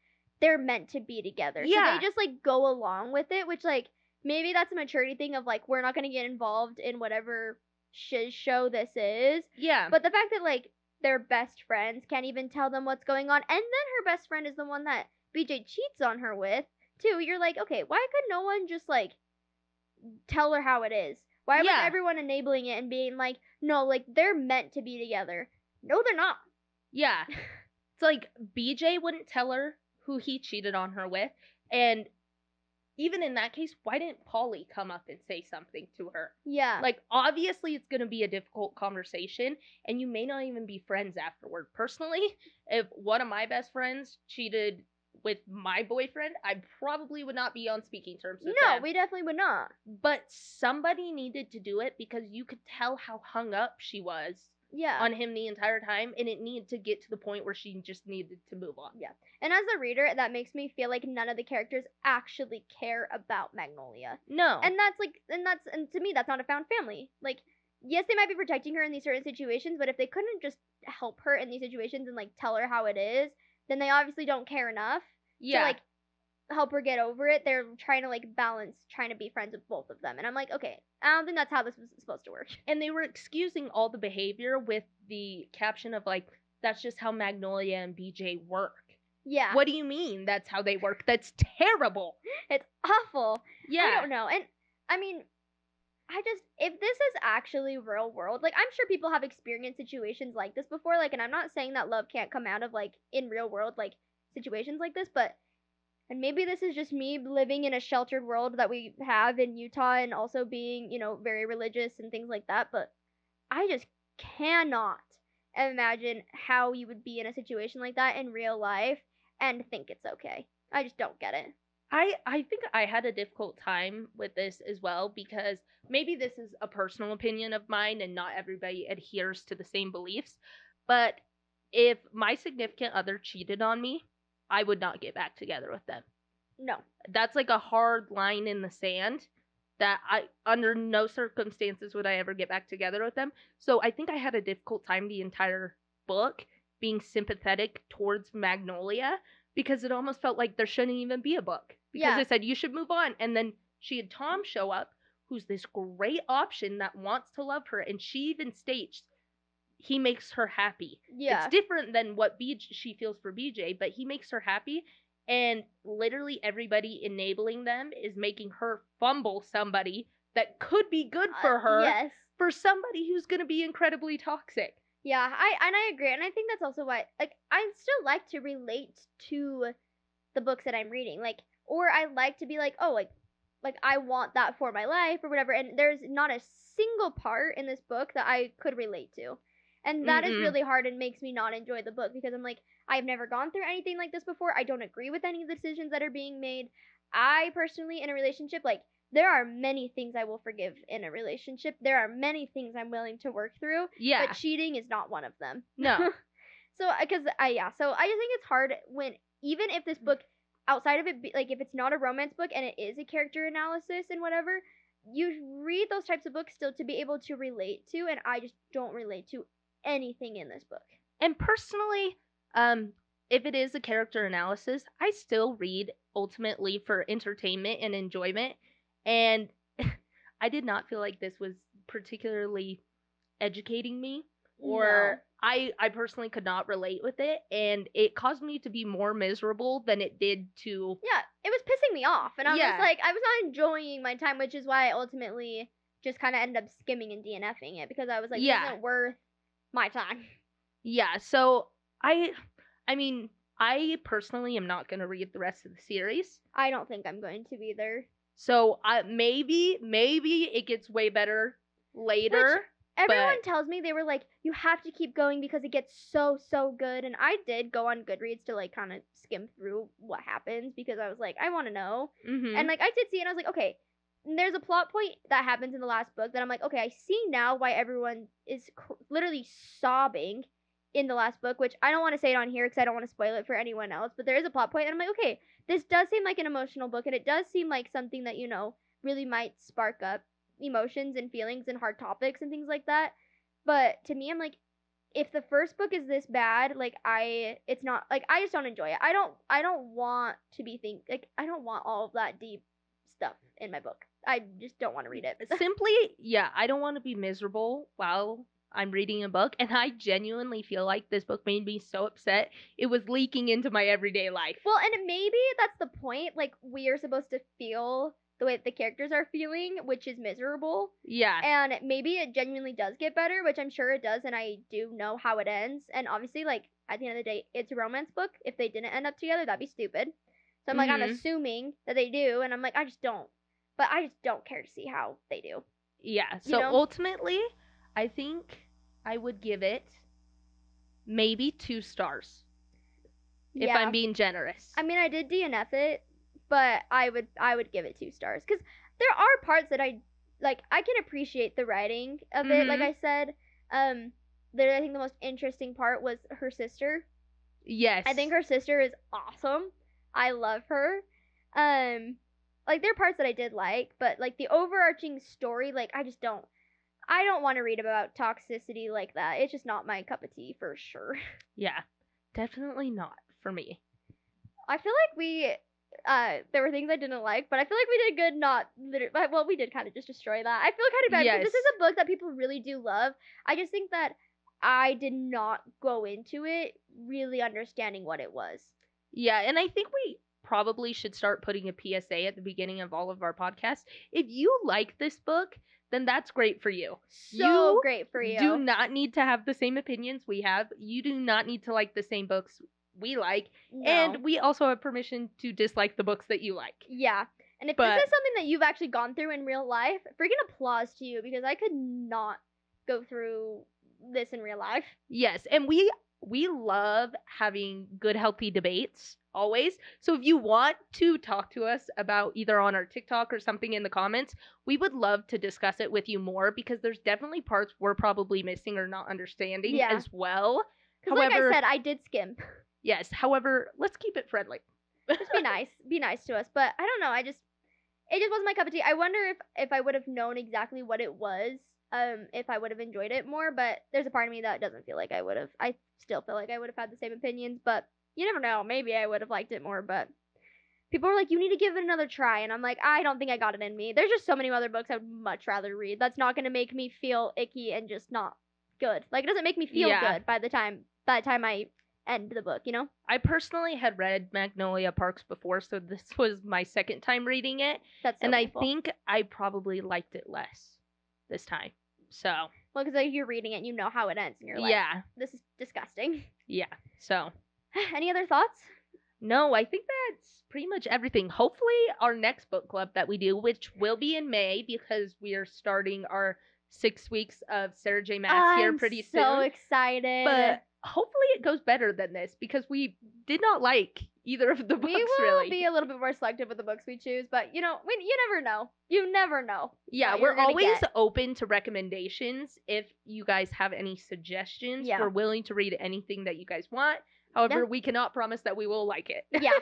A: they're meant to be together. Yeah. So they just, like, go along with it, which, like, maybe that's a maturity thing of, like, we're not going to get involved in whatever shiz show this is.
B: Yeah.
A: But the fact that, like, their best friends can't even tell them what's going on, and then her best friend is the one that BJ cheats on her with, too. You're like, okay, why could no one just, like, tell her how it is? Why was everyone enabling it and being like, no, like, they're meant to be together? No, they're not.
B: Yeah. It's like, BJ wouldn't tell her who he cheated on her with. And even in that case, why didn't Polly come up and say something to her?
A: Yeah.
B: Like, obviously it's going to be a difficult conversation, and you may not even be friends afterward. Personally, if one of my best friends cheated with my boyfriend, I probably would not be on speaking terms with them.
A: No, we definitely would not.
B: But somebody needed to do it, because you could tell how hung up she was
A: yeah,
B: on him the entire time, and it needed to get to the point where she just needed to move on.
A: Yeah. And as a reader, that makes me feel like none of the characters actually care about Magnolia.
B: No.
A: And and to me, that's not a found family. Like, yes, they might be protecting her in these certain situations, but if they couldn't just help her in these situations and, like, tell her how it is, then they obviously don't care enough to, like, help her get over it. They're trying to, like, balance trying to be friends with both of them. And I'm like, okay, I don't think that's how this was supposed to work.
B: And they were excusing all the behavior with the caption of, like, that's just how Magnolia and BJ work.
A: Yeah.
B: What do you mean that's how they work? That's terrible.
A: It's awful.
B: Yeah.
A: I don't know. And, I mean, if this is actually real world, like, I'm sure people have experienced situations like this before, like, and I'm not saying that love can't come out of, like, in real world, like, situations like this, but, and maybe this is just me living in a sheltered world that we have in Utah and also being, you know, very religious and things like that, but I just cannot imagine how you would be in a situation like that in real life and think it's okay. I just don't get it.
B: I think I had a difficult time with this as well, because maybe this is a personal opinion of mine and not everybody adheres to the same beliefs, but if my significant other cheated on me, I would not get back together with them.
A: No.
B: That's like a hard line in the sand. that I, under no circumstances would I ever get back together with them. So I think I had a difficult time the entire book being sympathetic towards Magnolia, because it almost felt like there shouldn't even be a book. Because it said you should move on. And then she had Tom show up, who's this great option that wants to love her. And she even states he makes her happy.
A: Yeah.
B: It's different than what she feels for BJ, but he makes her happy. And literally everybody enabling them is making her fumble somebody that could be good for her.
A: Yes.
B: For somebody who's going to be incredibly toxic.
A: Yeah, I agree. And I think that's also why, like, I still like to relate to the books that I'm reading. Like, or I like to be like, oh, like I want that for my life or whatever. And there's not a single part in this book that I could relate to. And that is really hard and makes me not enjoy the book, because I'm like, I've never gone through anything like this before. I don't agree with any of the decisions that are being made. I personally, in a relationship, like, there are many things I will forgive in a relationship. There are many things I'm willing to work through.
B: Yeah.
A: But cheating is not one of them.
B: No.
A: So I just think it's hard when, even if this book, outside of it, like, if it's not a romance book and it is a character analysis and whatever, you read those types of books still to be able to relate to, and I just don't relate to anything in this book.
B: And personally, if it is a character analysis, I still read ultimately for entertainment and enjoyment. And I did not feel like this was particularly educating me, or I personally could not relate with it, and it caused me to be more miserable than it did to...
A: Yeah, it was pissing me off, and I was like, I was not enjoying my time, which is why I ultimately just kind of ended up skimming and DNFing it, because I was like, this isn't worth my time.
B: Yeah, so I mean, I personally am not going to read the rest of the series.
A: I don't think I'm going to either.
B: So maybe it gets way better later.
A: Which everyone tells me, they were like, you have to keep going because it gets so good. And I did go on Goodreads to, like, kind of skim through what happens, because I was like, I want to know. And, like, I did see it, and I was like, okay, there's a plot point that happens in the last book that I'm like, okay, I see now why everyone is literally sobbing in the last book, which I don't want to say it on here because I don't want to spoil it for anyone else, but there is a plot point, and I'm like, okay, this does seem like an emotional book, and it does seem like something that, you know, really might spark up emotions and feelings and hard topics and things like that. But to me, I'm like, if the first book is this bad, like, it's not, like, I just don't enjoy it. I don't want to be I don't want all of that deep stuff in my book. I just don't want to read it.
B: Simply, I don't want to be miserable while I'm reading a book, and I genuinely feel like this book made me so upset it was leaking into my everyday life.
A: Well, and maybe that's the point. Like, we are supposed to feel the way that the characters are feeling, which is miserable.
B: Yeah.
A: And maybe it genuinely does get better, which I'm sure it does, and I do know how it ends. And obviously, like, at the end of the day, it's a romance book. If they didn't end up together, that'd be stupid. So I'm like, I'm assuming that they do, and I'm like, I just don't. But I just don't care to see how they do.
B: Yeah, so ultimately, I think I would give it maybe 2 stars. If I'm being generous.
A: I mean, I did DNF it, but I would give it 2 stars. Because there are parts that I can appreciate the writing of it, like I said. I think the most interesting part was her sister.
B: Yes.
A: I think her sister is awesome. I love her. Like, there are parts that I did like, but, like, the overarching story, like, I don't want to read about toxicity like that. It's just not my cup of tea, for sure.
B: Yeah, definitely not for me.
A: I feel like there were things I didn't like, but I feel like we did good not literally, well, we did kind of just destroy that. I feel kind of bad because this is a book that people really do love. I just think that I did not go into it really understanding what it was. Yeah,
B: and I think we probably should start putting a PSA at the beginning of all of our podcasts. If you like this book, then that's great for you.
A: So great for you.
B: Do not need to have the same opinions we have. You do not need to like the same books we like. No. And we also have permission to dislike the books that you like.
A: Yeah. And if this is something that you've actually gone through in real life, freaking applause to you, because I could not go through this in real life.
B: Yes, and we love having good, healthy debates. Always. So if you want to talk to us about either on our TikTok or something in the comments, we would love to discuss it with you more, because there's definitely parts we're probably missing or not understanding as well.
A: Because like I said, I did skim.
B: Yes. However, let's keep it friendly.
A: Just be nice. Be nice to us. But I don't know. it just wasn't my cup of tea. I wonder if I would have known exactly what it was, if I would have enjoyed it more. But there's a part of me that doesn't feel like I would have. I still feel like I would have had the same opinions, but you never know. Maybe I would have liked it more, but. People are like, you need to give it another try. And I'm like, I don't think I got it in me. There's just so many other books I would much rather read. That's not going to make me feel icky and just not good. Like, it doesn't make me feel good by the time I end the book, you know?
B: I personally had read Magnolia Parks before, so this was my second time reading it.
A: That's so
B: I think I probably liked it less this time. So.
A: Well, because like, you're reading it and you know how it ends. And you're like, this is disgusting.
B: Yeah, so.
A: Any other thoughts?
B: No, I think that's pretty much everything. Hopefully our next book club that we do, which will be in May because we are starting our 6 weeks of Sarah J. Maas here pretty soon.
A: I'm so excited.
B: But hopefully it goes better than this because we did not like either of the books really.
A: We will be a little bit more selective with the books we choose, but you know, you never know. You never know.
B: Yeah, we're always open to recommendations. If you guys have any suggestions, we're willing to read anything that you guys want. However, we cannot promise that we will like it.
A: Yeah.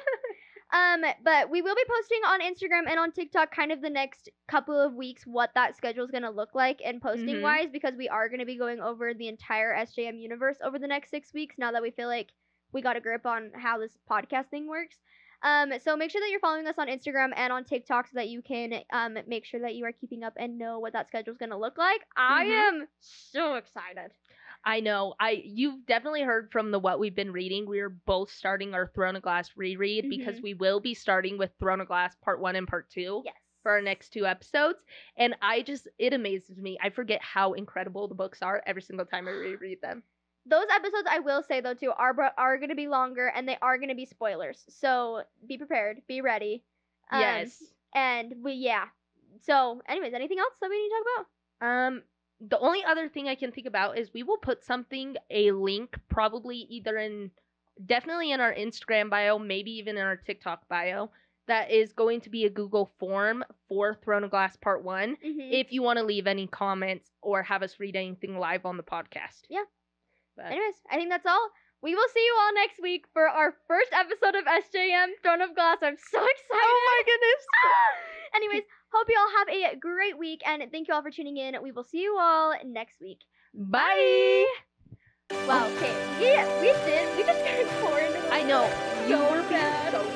A: But we will be posting on Instagram and on TikTok kind of the next couple of weeks what that schedule is going to look like and posting wise because we are going to be going over the entire SJM universe over the next 6 weeks now that we feel like we got a grip on how this podcast thing works. So make sure that you're following us on Instagram and on TikTok so that you can make sure that you are keeping up and know what that schedule is going to look like. I am so excited.
B: I know. You've definitely heard from the what we've been reading. We're both starting our Throne of Glass reread because we will be starting with Throne of Glass Part 1 and Part 2 for our next 2 episodes. And it amazes me. I forget how incredible the books are every single time I reread them.
A: Those episodes, I will say, though, too, are going to be longer and they are going to be spoilers. So be prepared. Be ready.
B: Yes.
A: And So, anyways, anything else that we need to talk about?
B: The only other thing I can think about is we will put a link, probably definitely in our Instagram bio, maybe even in our TikTok bio, that is going to be a Google form for Throne of Glass Part 1 if you want to leave any comments or have us read anything live on the podcast.
A: Yeah. But anyways, I think that's all. We will see you all next week for our first episode of SJM Throne of Glass. I'm so excited.
B: Oh my goodness.
A: Anyways, hope you all have a great week, and thank you all for tuning in. We will see you all next week.
B: Bye!
A: Wow, okay. Yeah, we just started pouring.
B: I know. You were
A: bad.
B: So